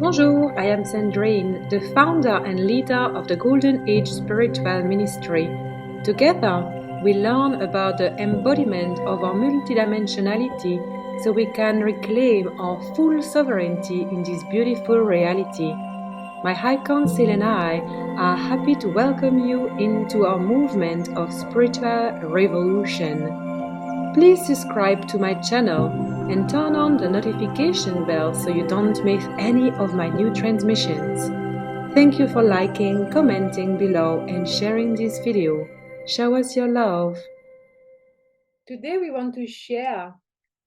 Bonjour, I am Sandrine, the founder and leader of the Golden Age Spiritual Ministry. Together, we learn about the embodiment of our multidimensionality so we can reclaim our full sovereignty in this beautiful reality. My High Council and I are happy to welcome you into our movement of spiritual revolution. Please subscribe to my channel and turn on the notification bell so you don't miss any of my new transmissions. Thank you for liking, commenting below and sharing this video. Show us your love. Today we want to share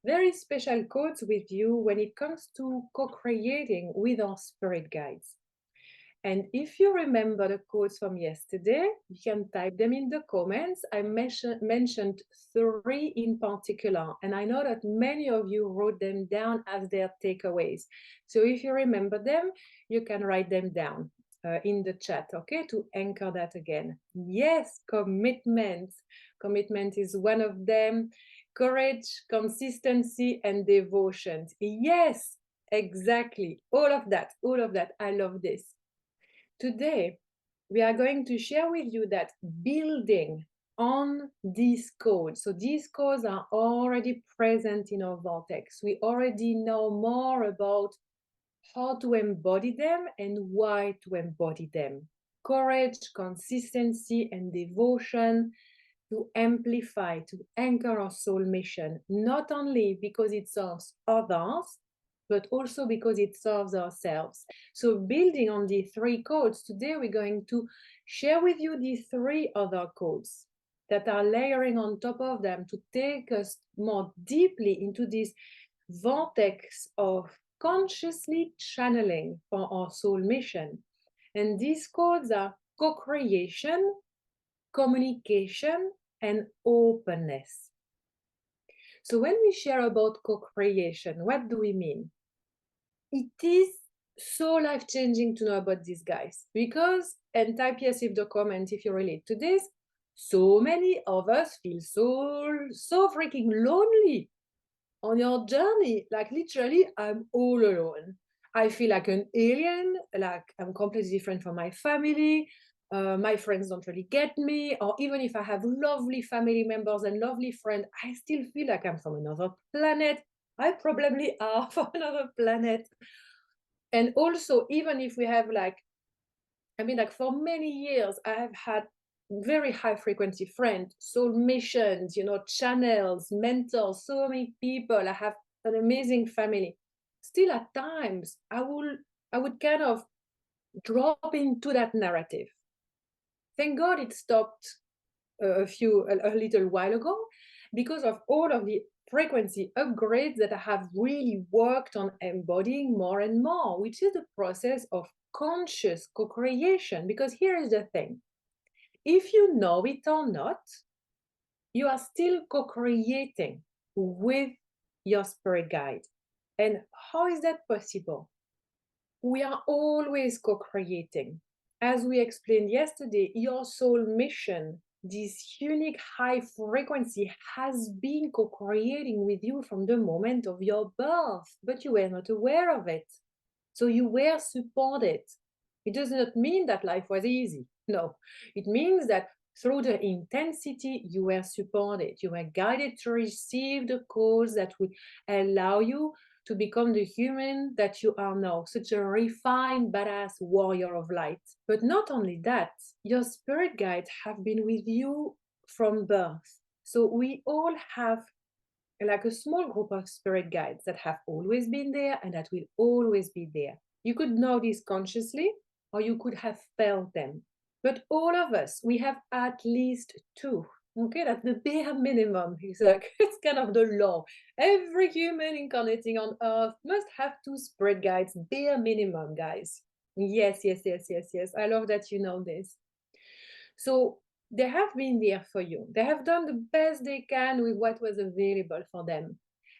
very special quotes with you when it comes to co-creating with our spirit guides. And if you remember the quotes from yesterday, you can type them in the comments. I mentioned 3 in particular, and I know that many of you wrote them down as their takeaways. So if you remember them, you can write them down in the chat, okay, to anchor that again. Yes, commitment. Commitment is one of them. Courage, consistency, and devotion. Yes, exactly. All of that. I love this. Today, we are going to share with you that building on these codes. So these codes are already present in our vortex. We already know more about how to embody them and why to embody them. Courage, consistency, and devotion to amplify, to anchor our soul mission, not only because it serves others, but also because it serves ourselves. So building on the 3 codes, today we're going to share with you the 3 other codes that are layering on top of them to take us more deeply into this vortex of consciously channeling for our soul mission. And these codes are co-creation, communication, and openness. So when we share about co-creation, what do we mean? It is so life-changing to know about these guys because, and type yes if the comment if you relate to this, so many of us feel so freaking lonely on your journey. Like literally, I'm all alone. I feel like an alien, like I'm completely different from my family. My friends don't really get me, or even if I have lovely family members and lovely friends, I still feel like I'm from another planet. I probably are from another planet. And also, even if we have like for many years, I have had very high frequency friends, soul missions, channels, mentors, so many people. I have an amazing family. Still, at times, I would kind of drop into that narrative. Thank God it stopped a little while ago because of all of the frequency upgrades that I have really worked on embodying more and more, which is the process of conscious co-creation. Because here is the thing, if you know it or not, you are still co-creating with your spirit guide. And how is that possible? We are always co-creating. As we explained yesterday, your soul mission, this unique high frequency, has been co-creating with you from the moment of your birth, but you were not aware of it. So you were supported. It does not mean that life was easy. No, it means that through the intensity, you were supported. You were guided to receive the codes that would allow you to become the human that you are now, such a refined, badass warrior of light. But not only that, your spirit guides have been with you from birth. So we all have like a small group of spirit guides that have always been there and that will always be there. You could know this consciously, or you could have felt them. But all of us, we have at least 2. Okay, that's the bare minimum. It's like it's kind of the law. Every human incarnating on Earth must have 2 spirit guides, bare minimum, guys. Yes. I love that you know this. So they have been there for you. They have done the best they can with what was available for them.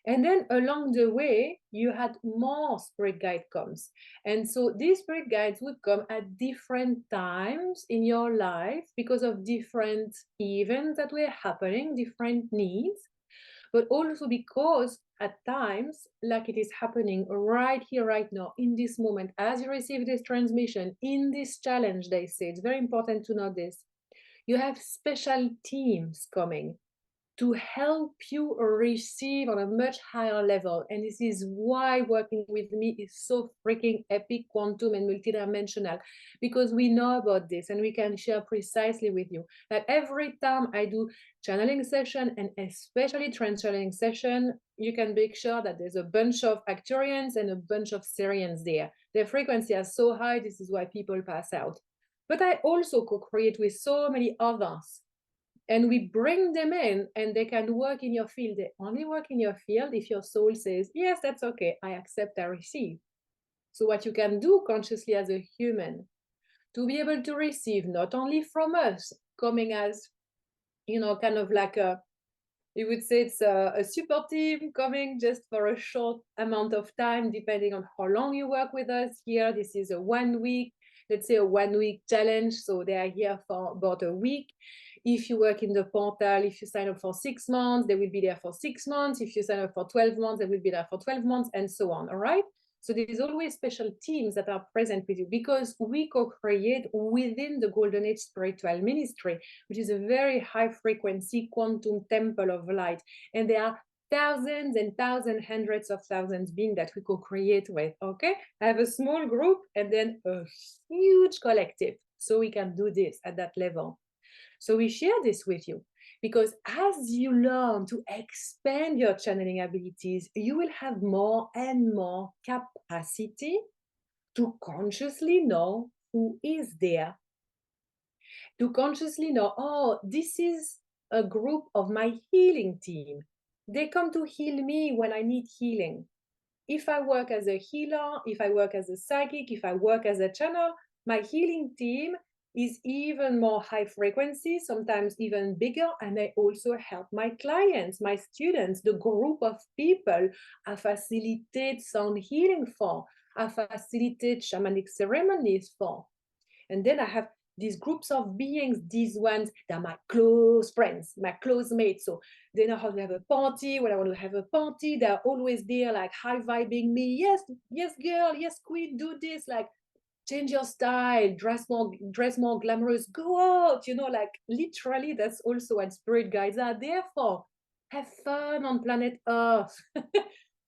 And then along the way, you had more spirit guide comes. And so these spirit guides would come at different times in your life because of different events that were happening, different needs, but also because at times, like it is happening right here, right now, in this moment, as you receive this transmission, in this challenge, they say, it's very important to know this. You have special teams coming to help you receive on a much higher level. And this is why working with me is so freaking epic, quantum, and multidimensional, because we know about this and we can share precisely with you. Like every time I do channeling session, and especially trance channeling session, you can be sure that there's a bunch of Acturians and a bunch of Syrians there. Their frequency is so high, this is why people pass out. But I also co-create with so many others. And we bring them in and they can work in your field. They only work in your field if your soul says, yes, that's okay, I accept, I receive. So what you can do consciously as a human to be able to receive not only from us, coming as, kind of like you would say it's a support team coming just for a short amount of time, depending on how long you work with us here. This is a 1 week, let's say a 1 week challenge. So they are here for about a week. If you work in the portal, if you sign up for 6 months, they will be there for 6 months. If you sign up for 12 months, they will be there for 12 months, and so on. All right. So there's always special teams that are present with you because we co-create within the Golden Age Spiritual Ministry, which is a very high frequency quantum temple of light. And there are thousands and thousands, hundreds of thousands beings that we co-create with, okay? I have a small group and then a huge collective. So we can do this at that level. So we share this with you because as you learn to expand your channeling abilities, you will have more and more capacity to consciously know who is there. To consciously know, oh, this is a group of my healing team. They come to heal me when I need healing. If I work as a healer, if I work as a psychic, if I work as a channel, my healing team is even more high frequency, sometimes even bigger, and I also help my clients, my students, the group of people I facilitate sound healing for, I facilitate shamanic ceremonies for. And then I have these groups of beings, these ones that are my close friends, my close mates. So they know how to have a party. When I want to have a party, they're always there, like high vibing me. Yes, yes, girl, yes, queen, do this. Like, change your style, dress more glamorous, go out, like literally that's also what spirit guides are there for. Have fun on planet Earth.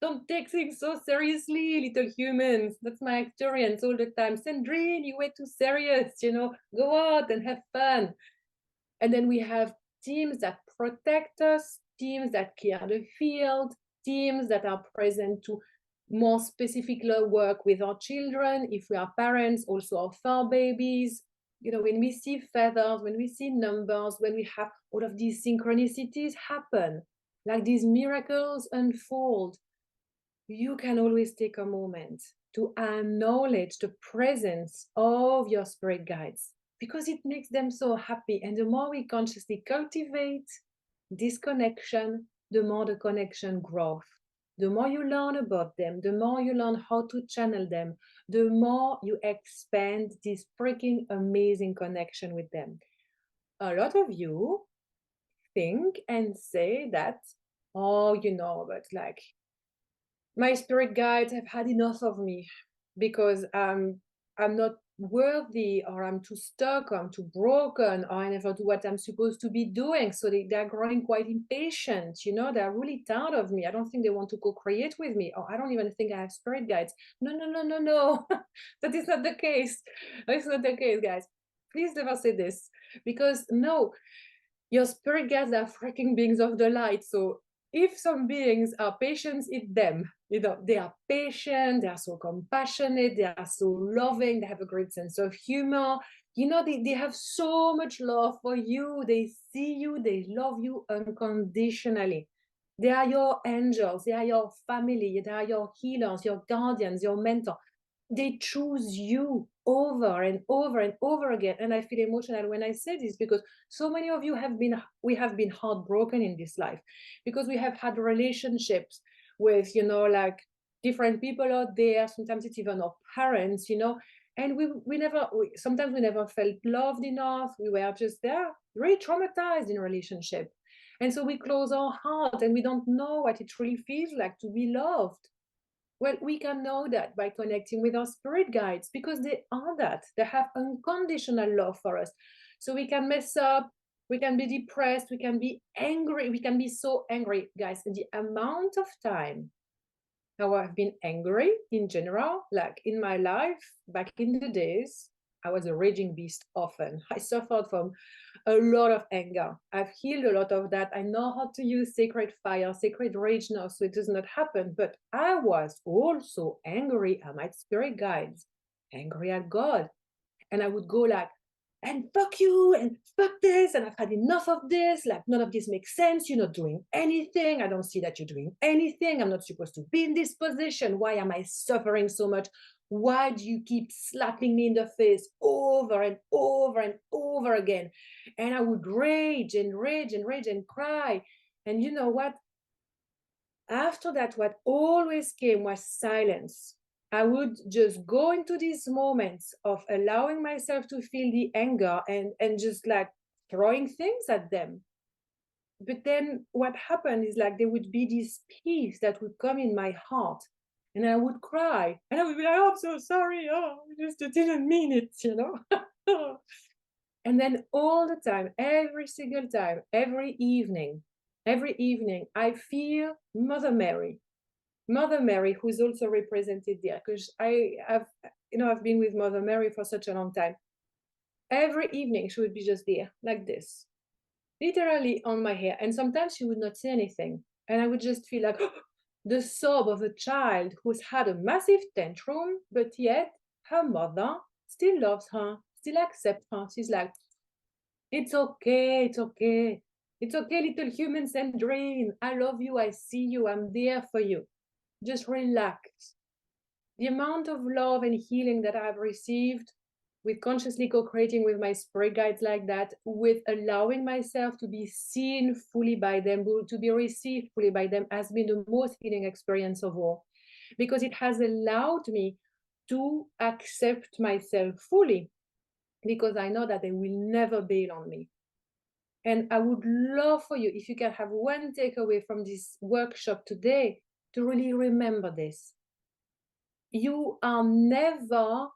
Don't take things so seriously, little humans. That's my experience all the time. Sandrine, you way too serious, go out and have fun. And then we have teams that protect us, teams that clear the field, teams that are present to more specific work with our children, if we are parents, also our fur babies. When we see feathers, when we see numbers, when we have all of these synchronicities happen, like these miracles unfold, you can always take a moment to acknowledge the presence of your spirit guides because it makes them so happy. And the more we consciously cultivate this connection, the more the connection grows. The more you learn about them, the more you learn how to channel them, the more you expand this freaking amazing connection with them. A lot of you think and say that, oh, but like my spirit guides have had enough of me because I'm not worthy, or I'm too stuck, or I'm too broken, or I never do what I'm supposed to be doing. So they're growing quite impatient, they're really tired of me. I don't think they want to co-create with me, or I don't even think I have spirit guides. No. That is not the case. It's not the case, guys. Please never say this, because no, your spirit guides are freaking beings of the light. So if some beings are patient, it's them. They are patient, they are so compassionate, they are so loving, they have a great sense of humor. They have so much love for you. They see you, they love you unconditionally. They are your angels, they are your family, they are your healers, your guardians, your mentor. They choose you over and over and over again. And I feel emotional when I say this because so many of you we have been heartbroken in this life because we have had relationships with, like different people out there. Sometimes it's even our parents, and sometimes we never felt loved enough. We were just there, really traumatized in relationship. And so we close our heart and we don't know what it really feels like to be loved. Well, we can know that by connecting with our spirit guides, because they are that. They have unconditional love for us. So we can mess up, we can be depressed, we can be angry, we can be so angry, guys. And the amount of time how I've been angry in general, like in my life, back in the days, I was a raging beast often. I suffered from a lot of anger. I've healed a lot of that. I know how to use sacred fire, sacred rage now, so it does not happen. But I was also angry at my spirit guides, angry at God. And I would go like, and fuck you, and fuck this, and I've had enough of this. Like, none of this makes sense. You're not doing anything. I don't see that you're doing anything. I'm not supposed to be in this position. Why am I suffering so much? Why do you keep slapping me in the face over and over and over again? And I would rage and rage and rage and cry. And you know what? After that, what always came was silence. I would just go into these moments of allowing myself to feel the anger and just like throwing things at them. But then what happened is like there would be this peace that would come in my heart. And I would cry. And I would be like, oh, I'm so sorry. Oh, I just didn't mean it, you know? And then all the time, every single time, every evening, I feel Mother Mary. Mother Mary, who's also represented there, because I've been with Mother Mary for such a long time. Every evening, she would be just there, like this, literally on my hair. And sometimes she would not say anything. And I would just feel like the sob of a child who's had a massive tantrum, but yet her mother still loves her, still accepts her. She's like, it's okay, it's okay. It's okay, little human Sandrine. I love you, I see you, I'm there for you. Just relax. The amount of love and healing that I've received with consciously co-creating with my spirit guides like that, with allowing myself to be seen fully by them, to be received fully by them, has been the most healing experience of all, because it has allowed me to accept myself fully, because I know that they will never bail on me. And I would love for you, if you can have one takeaway from this workshop today, to really remember this. You are never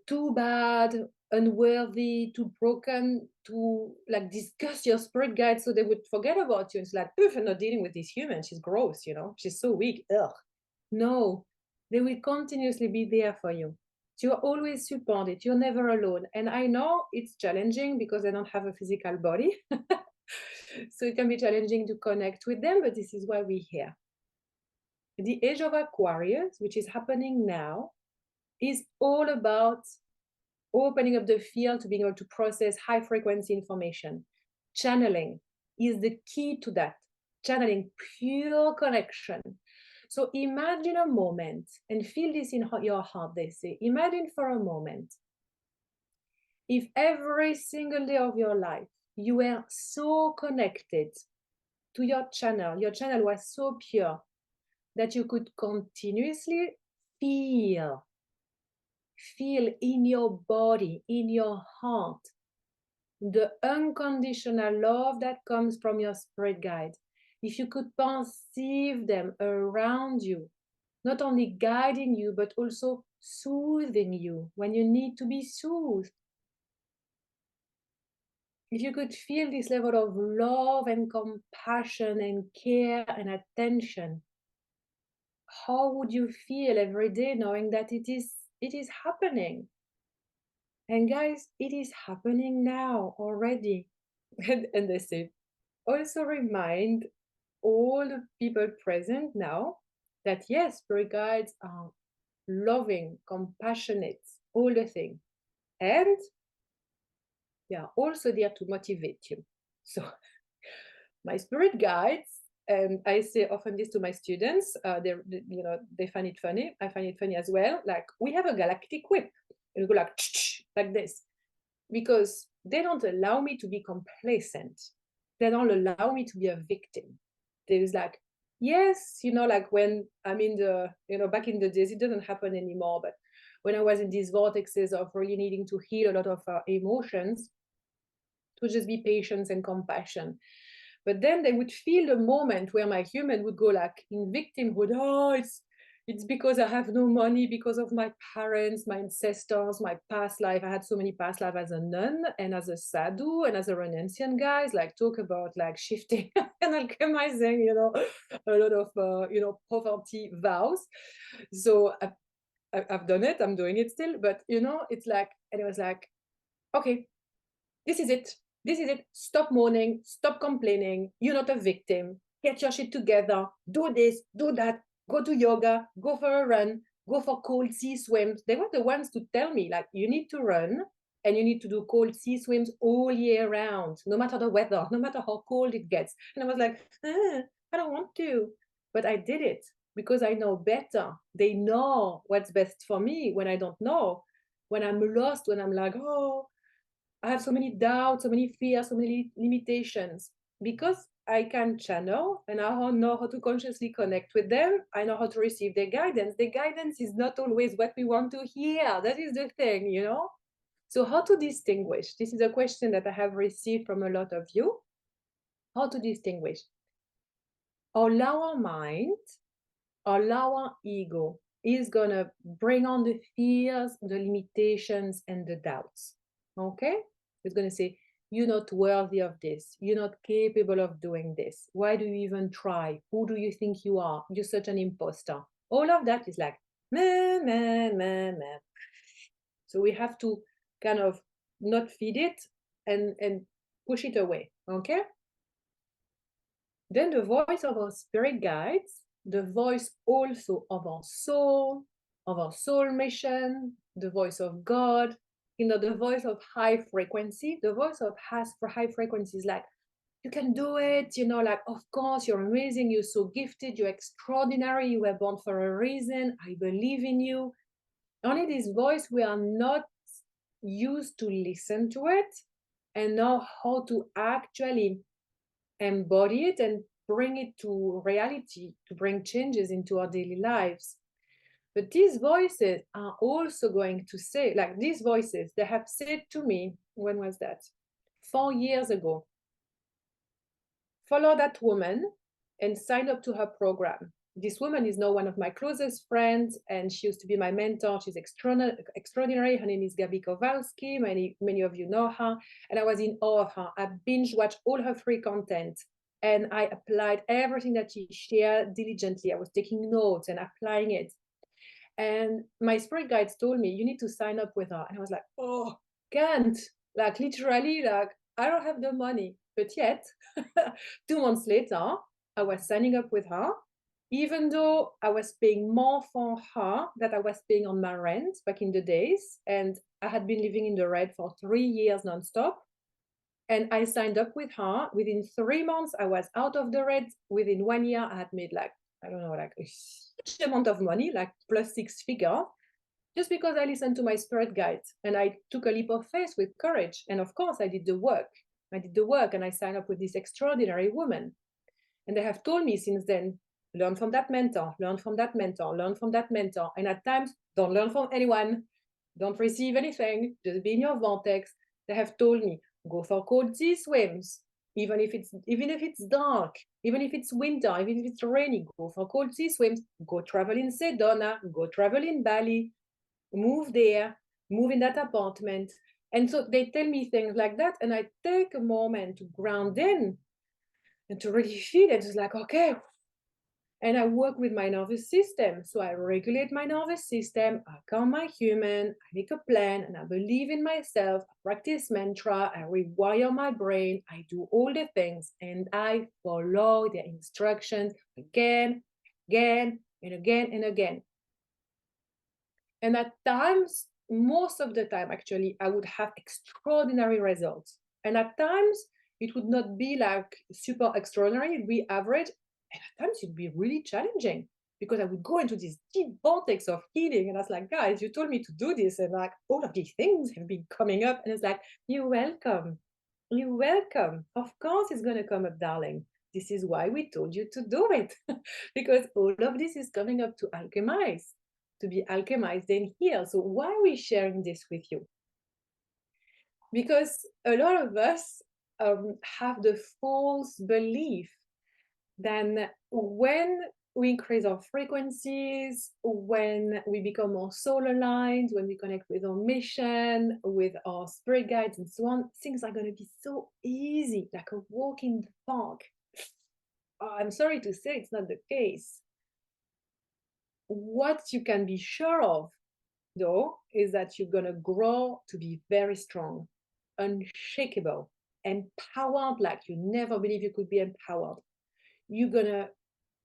too bad, unworthy, too broken to like discuss your spirit guide so they would forget about you. It's like, if I'm not dealing with this human, she's gross, you know, she's so weak. Ugh. No, they will continuously be there for you. You're always supported. You're never alone. And I know it's challenging because I don't have a physical body. So it can be challenging to connect with them, but this is why we're here. The age of Aquarius, which is happening now, is all about opening up the field to being able to process high frequency information. Channeling is the key to that. Channeling, pure connection. So imagine a moment, and feel this in your heart, they say. Imagine for a moment, if every single day of your life, you were so connected to your channel was so pure that you could continuously feel in your body, in your heart, the unconditional love that comes from your spirit guide. If you could perceive them around you, not only guiding you, but also soothing you when you need to be soothed. If you could feel this level of love and compassion and care and attention, how would you feel every day knowing that it is happening? And guys, it is happening now already. And they say, also remind all the people present now that yes, spirit guides are loving, compassionate, all the things. And they are also there to motivate you. So my spirit guides, and I say often this to my students, they find it funny. I find it funny as well. Like, we have a galactic whip, and we go like this, because they don't allow me to be complacent. They don't allow me to be a victim. There's like, yes, like when I'm in the, back in the days, it doesn't happen anymore, but when I was in these vortexes of really needing to heal a lot of emotions, to just be patience and compassion. But then they would feel the moment where my human would go like in victimhood. Oh, it's because I have no money, because of my parents, my ancestors, my past life. I had so many past lives as a nun and as a sadhu and as a renunciant, guys. Like talk about like shifting and alchemizing, a lot of poverty vows. So I've done it. I'm doing it still, but it's like, and it was like, okay, this is it. This is it. Stop mourning. Stop complaining. You're not a victim. Get your shit together. Do this. Do that. Go to yoga. Go for a run. Go for cold sea swims. They were the ones to tell me, like, you need to run and you need to do cold sea swims all year round, no matter the weather, no matter how cold it gets. And I was like, I don't want to. But I did it because I know better. They know what's best for me when I don't know. When I'm lost, when I'm like, oh, I have so many doubts, so many fears, so many limitations. Because I can channel and I know how to consciously connect with them, I know how to receive their guidance. Their guidance is not always what we want to hear. That is the thing. So, how to distinguish? This is a question that I have received from a lot of you. How to distinguish? Our lower mind, our lower ego is going to bring on the fears, the limitations, and the doubts. Okay? It's going to say, you're not worthy of this. You're not capable of doing this. Why do you even try? Who do you think you are? You're such an imposter. All of that is like, meh, meh, meh, meh. So we have to kind of not feed it and push it away. Okay? Then the voice of our spirit guides, the voice also of our soul mission, the voice of God, the voice of high frequency. The voice of high frequency is like, you can do it, like, of course, you're amazing, you're so gifted, you're extraordinary, you were born for a reason, I believe in you. Only this voice, we are not used to listen to it and know how to actually embody it and bring it to reality, to bring changes into our daily lives. But these voices are also going to say, like these voices, they have said to me, when was that? 4 years ago, follow that woman and sign up to her program. This woman is now one of my closest friends, and she used to be my mentor. She's extraordinary. Her name is Gabi Kowalski. Many of you know her. And I was in awe of her. I binge watched all her free content, and I applied everything that she shared diligently. I was taking notes and applying it. And my spirit guides told me, you need to sign up with her. And I was like, oh, can't. Like literally, like I don't have the money. But yet, 2 months later, I was signing up with her, even though I was paying more for her than I was paying on my rent back in the days. And I had been living in the red for 3 years nonstop. And I signed up with her. Within 3 months, I was out of the red. Within 1 year, I had made like, I don't know, like a huge amount of money, like plus 6 figure, just because I listened to my spirit guide and I took a leap of faith with courage. And of course, I did the work. And I signed up with this extraordinary woman. And they have told me since then, learn from that mentor, learn from that mentor, learn from that mentor. And at times, don't learn from anyone. Don't receive anything. Just be in your vortex. They have told me, go for cold sea swims. Even if it's dark, even if it's winter, even if it's rainy, go for cold sea swims. Go travel in Sedona, go travel in Bali, move there, move in that apartment. And so they tell me things like that, and I take a moment to ground in and to really feel it. It's like, okay. And I work with my nervous system. So I regulate my nervous system, I calm my human, I make a plan, and I believe in myself. I practice mantra, I rewire my brain, I do all the things, and I follow the instructions again, again, and again, and again. And at times, most of the time, actually, I would have extraordinary results. And at times, it would not be like super extraordinary, it'd be average. And at times, it'd be really challenging because I would go into this deep vortex of healing. And I was like, guys, you told me to do this. And like, all of these things have been coming up. And it's like, you're welcome. You're welcome. Of course, it's going to come up, darling. This is why we told you to do it. Because all of this is coming up to alchemize, to be alchemized and healed. So why are we sharing this with you? Because a lot of us have the false belief that when we increase our frequencies, when we become more soul aligned, when we connect with our mission, with our spirit guides, and so on, things are going to be so easy, like a walk in the park. I'm sorry to say it's not the case. What you can be sure of, though, is that you're going to grow to be very strong, unshakable, empowered like you never believed you could be empowered. You're going to,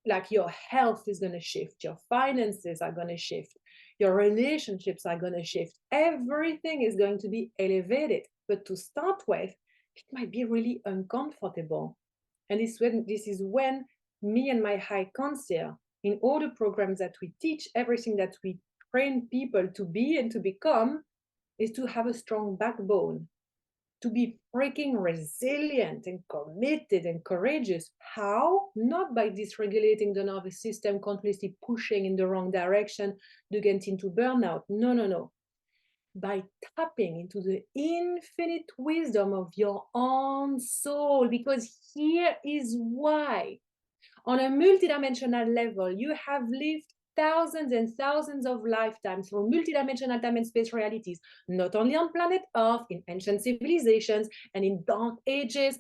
like, your health is going to shift, your finances are going to shift, your relationships are going to shift. Everything is going to be elevated. But to start with, it might be really uncomfortable. And this is when me and my high concierge, in all the programs that we teach, everything that we train people to be and to become, is to have a strong backbone, to be freaking resilient and committed and courageous. How? Not by dysregulating the nervous system, constantly pushing in the wrong direction to get into burnout. No, no, no. By tapping into the infinite wisdom of your own soul, because here is why. On a multidimensional level, you have lived thousands and thousands of lifetimes through multidimensional time and space realities, not only on planet Earth, in ancient civilizations and in dark ages,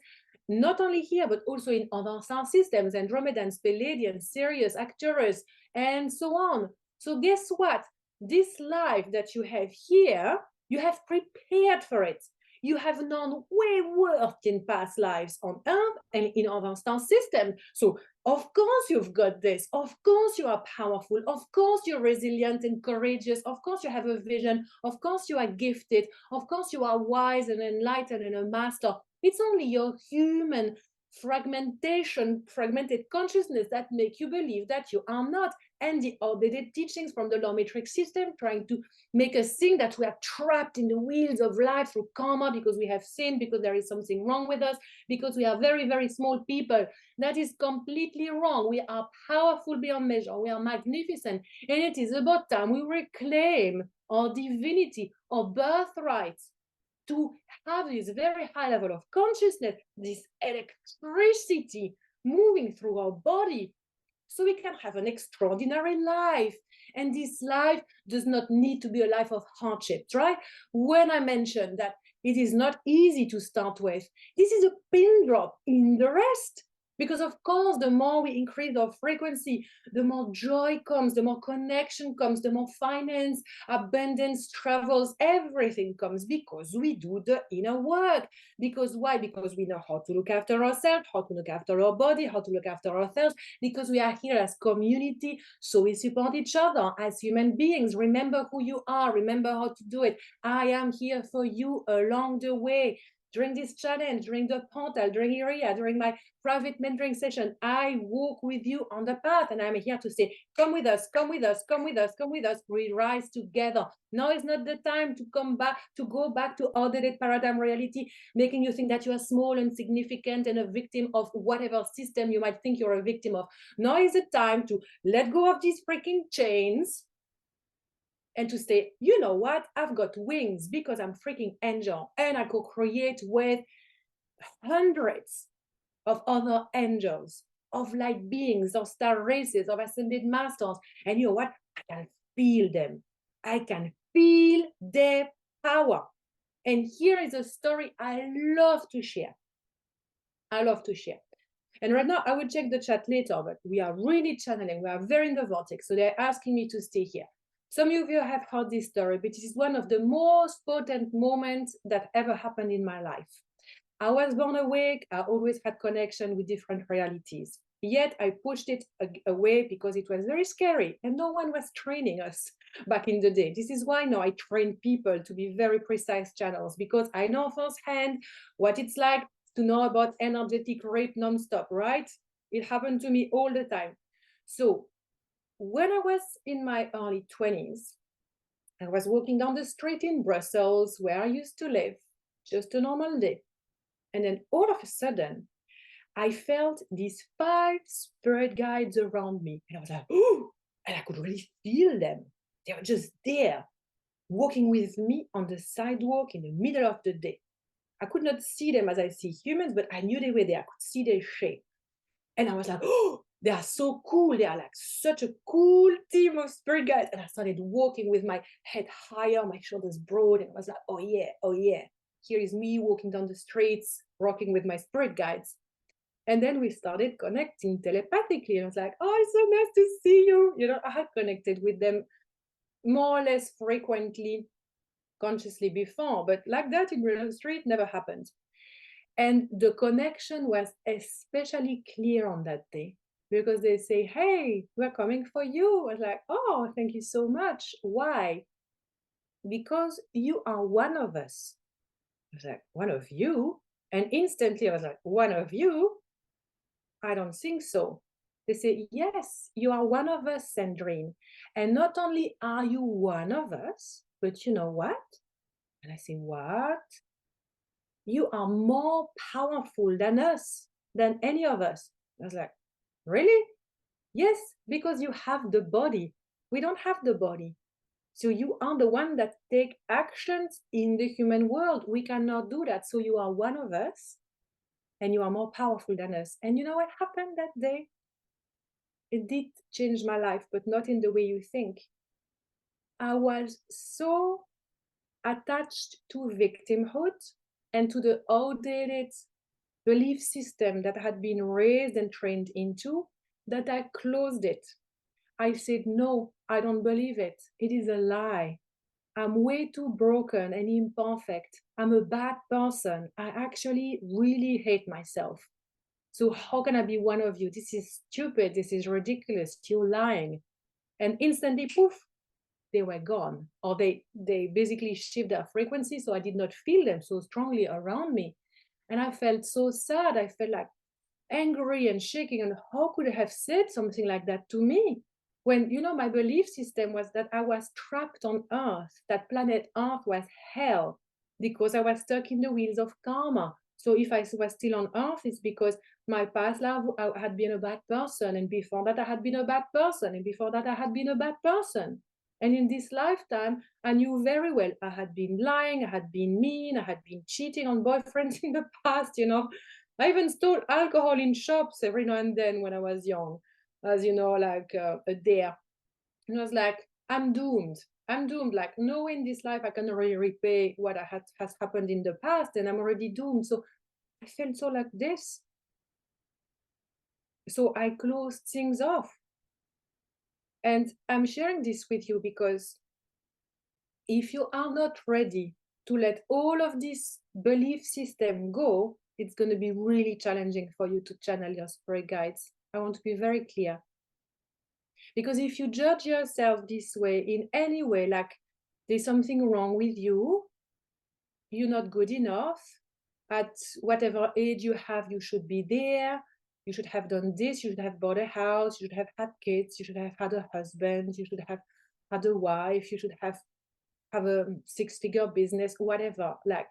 not only here, but also in other star systems, Andromedans, Palladians, Sirius, Arcturus, and so on. So guess what? This life that you have here, you have prepared for it. You have known way worse in past lives on Earth and in other star systems. So of course you've got this. Of course you are powerful. Of course you're resilient and courageous. Of course you have a vision. Of course you are gifted. Of course you are wise and enlightened and a master. It's only your human fragmented consciousness that make you believe that you are not, and the outdated teachings from the law matrix system trying to make us think that we are trapped in the wheels of life through karma because we have sinned, because there is something wrong with us, because we are very, very small people. That is completely wrong. We are powerful beyond measure. We are magnificent. And it is about time we reclaim our divinity, our birthright, to have this very high level of consciousness, this electricity moving through our body, so we can have an extraordinary life. And this life does not need to be a life of hardships, right? When I mentioned that it is not easy to start with, this is a pin drop in the rest. Because of course, the more we increase our frequency, the more joy comes, the more connection comes, the more finance, abundance, travels, everything comes, because we do the inner work. Because why? Because we know how to look after ourselves, how to look after our body, how to look after ourselves, because we are here as community, so we support each other as human beings. Remember who you are, remember how to do it. I am here for you along the way. During this challenge, during the portal, during Iria, during my private mentoring session, I walk with you on the path, and I'm here to say, come with us, come with us, come with us, come with us. We rise together. Now is not the time to go back to outdated paradigm reality, making you think that you are small and insignificant and a victim of whatever system you might think you're a victim of. Now is the time to let go of these freaking chains and to say, you know what, I've got wings because I'm freaking angel, and I co-create with hundreds of other angels, of light beings, of star races, of ascended masters. And you know what? I can feel them. I can feel their power. And here is a story I love to share. I love to share. And right now, I will check the chat later, but we are really channeling. We are very in the vortex. So they're asking me to stay here. Some of you have heard this story, but it is one of the most potent moments that ever happened in my life. I was born awake. I always had connection with different realities. Yet I pushed it away because it was very scary and no one was training us back in the day. This is why now I train people to be very precise channels, because I know firsthand what it's like to know about energetic rape nonstop, right? It happened to me all the time. So when I was in my early 20s, I was walking down the street in Brussels where I used to live, just a normal day. And then all of a sudden, I felt these 5 spirit guides around me. And I was like, oh, and I could really feel them. They were just there, walking with me on the sidewalk in the middle of the day. I could not see them as I see humans, but I knew they were there. I could see their shape. And I was like, oh, they are so cool. They are like such a cool team of spirit guides. And I started walking with my head higher, my shoulders broad. And I was like, oh yeah, oh yeah. Here is me walking down the streets, rocking with my spirit guides. And then we started connecting telepathically. And I was like, oh, it's so nice to see you. You know, I had connected with them more or less frequently, consciously before, but like that in real street never happened. And the connection was especially clear on that day because they say, hey, we're coming for you. I was like, oh, thank you so much. Why? Because you are one of us. I was like, one of you? And instantly I was like, one of you? I don't think so. They say, yes, you are one of us, Sandrine. And not only are you one of us, but you know what? And I say, what? You are more powerful than us, than any of us. I was like, really? Yes, because you have the body. We don't have the body. So you are the one that take actions in the human world. We cannot do that. So you are one of us and you are more powerful than us. And you know what happened that day? It did change my life, but not in the way you think. I was so attached to victimhood and to the outdated belief system that had been raised and trained into that I closed it. I said, no, I don't believe it. It is a lie. I'm way too broken and imperfect. I'm a bad person. I actually really hate myself. So how can I be one of you? This is stupid. This is ridiculous. You're lying. And instantly, poof, they were gone. Or they basically shift their frequency. So I did not feel them so strongly around me. And I felt so sad. I felt like angry and shaking. And how could I have said something like that to me? When, you know, my belief system was that I was trapped on Earth, that planet Earth was hell because I was stuck in the wheels of karma. So if I was still on Earth, it's because my past life I had been a bad person. And before that, I had been a bad person. And before that, I had been a bad person. And in this lifetime, I knew very well I had been lying, I had been mean, I had been cheating on boyfriends in the past, you know. I even stole alcohol in shops every now and then when I was young, as you know, like a dare. And I was like, I'm doomed. I'm doomed. Like, no way in this life I can already repay what has happened in the past, and I'm already doomed. So I felt so like this. So I closed things off. And I'm sharing this with you because if you are not ready to let all of this belief system go, it's going to be really challenging for you to channel your spirit guides. I want to be very clear. Because if you judge yourself this way in any way, like there's something wrong with you, you're not good enough, at whatever age you have, you should be there, you should have done this, you should have bought a house, you should have had kids, you should have had a husband, you should have had a wife, you should have a six-figure business, whatever. Like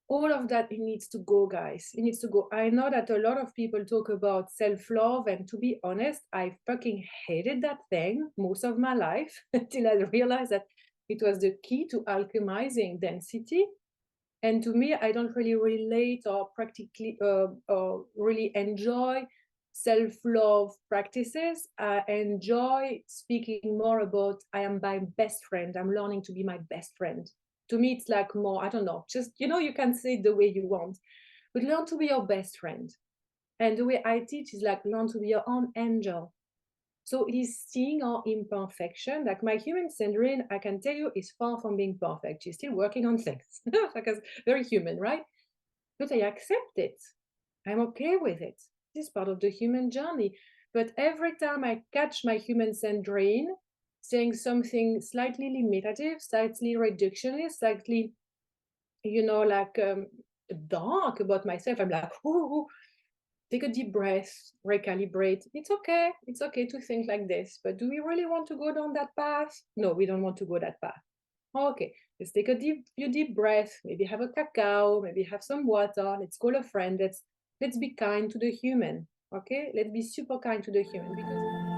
all of that, it needs to go, guys. It needs to go. I know that a lot of people talk about self-love, and to be honest, I fucking hated that thing most of my life until I realized that it was the key to alchemizing density. And to me, I don't really relate or practically or really enjoy self-love practices. I enjoy speaking more about I am my best friend. I'm learning to be my best friend. To me, it's like more, I don't know, just, you know, you can say it the way you want, but learn to be your best friend. And the way I teach is like learn to be your own angel. So it is seeing our imperfection. Like my human syndrome, I can tell you, is far from being perfect. She's still working on things because very human, right? But I accept it. I'm okay with it. This is part of the human journey. But every time I catch my human syndrome saying something slightly limitative, slightly reductionist, slightly, you know, like dark about myself, I'm like, ooh, take a deep breath, recalibrate. It's okay. It's okay to think like this. But do we really want to go down that path? No, we don't want to go that path. Okay, let's take a deep breath. Maybe have a cacao. Maybe have some water. Let's call a friend. Let's be kind to the human. Okay, let's be super kind to the human because